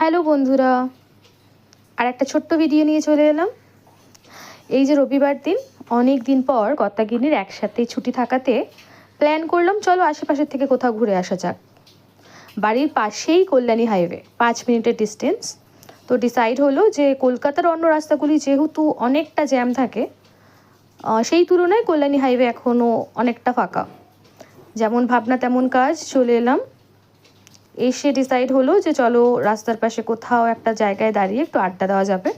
Hello বন্ধুরা, আর একটা ছোট্ট ভিডিও নিয়ে চলে এলাম। এই যে রবিবার দিন, অনেক দিন পর কর্তাগিন্নির একসাথে ছুটি থাকাতে প্ল্যান করলাম চলো আশেপাশের থেকে কোথাও ঘুরে আসা যাক। বাড়ির পাশেই কল্যাণী হাইওয়ে, 5 মিনিটের ডিস্টেন্স। তো ডিসাইড হলো যে কলকাতার অন্য রাস্তাগুলি যেহেতু অনেকটা জ্যাম থাকে, সেই তুলনায় কল্যাণী হাইওয়ে এখনও অনেকটা ফাঁকা। যেমন ভাবনা তেমন কাজ, চলে এলাম। এসে ডিসাইড হলো যে চলো রাস্তার পাশে কোথাও একটা জায়গায় দাঁড়িয়ে একটু আড্ডা দেওয়া যাবে।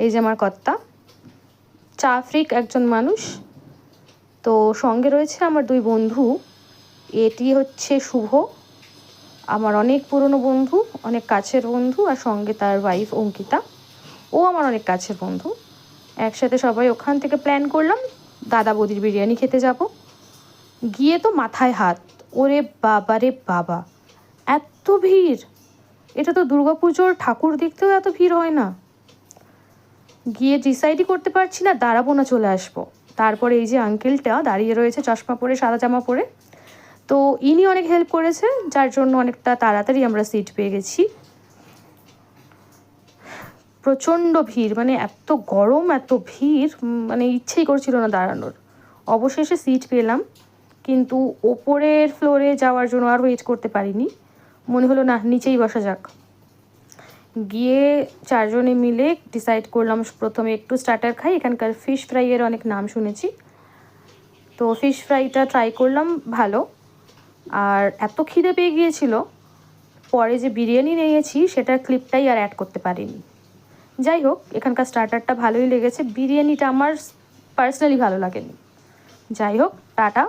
এই যে আমার কর্তা, চা ফ্রিক একজন মানুষ। তো সঙ্গে রয়েছে আমার 2 বন্ধু। এটি হচ্ছে শুভ, আমার অনেক পুরনো বন্ধু, অনেক কাছের বন্ধু, আর সঙ্গে তার ওয়াইফ অঙ্কিতা, ও আমার অনেক কাছের বন্ধু। একসাথে সবাই ওখান থেকে প্ল্যান করলাম দাদা বৌদির বিরিয়ানি খেতে যাব। গিয়ে তো মাথায় হাত, ওরে বাবা রে বাবা, এত ভিড়! এটা তো দুর্গাপুজোর ঠাকুর দেখতেও এত ভিড় হয় না। গিয়ে ডিসাইডই করতে পারছি না দাঁড়াবো না চলে আসবো। তারপরে এই যে আঙ্কেলটা দাঁড়িয়ে রয়েছে চশমা পরে, সাদা জামা পরে, তো ইনি অনেক হেল্প করেছে, যার জন্য অনেকটা তাড়াতাড়ি আমরা সিট পেয়ে গেছি। প্রচণ্ড ভিড়, মানে এত গরম, এত ভিড়, মানে ইচ্ছেই করছিল না দাঁড়ানোর। অবশেষে সিট পেলাম, কিন্তু ওপরের ফ্লোরে যাওয়ার জন্য আর ওয়েট করতে পারিনি। মনে হলো না, নিচেই বসা যাক। গিয়ে 4 জনে মিলে ডিসাইড করলাম প্রথমে একটু স্টার্টার খাই। এখানকার ফিশ ফ্রাইয়ের অনেক নাম শুনেছি, তো ফিশ ফ্রাইটা ট্রাই করলাম, ভালো। আর এত খিদে পেয়ে গিয়েছিল, পরে যে বিরিয়ানি নিয়েছি সেটার ক্লিপটাই আর অ্যাড করতে পারিনি। যাই হোক, এখানকার স্টার্টারটা ভালোই লেগেছে, বিরিয়ানিটা আমার পার্সোনালি ভালো লাগেনি। যাই হোক, টাটা।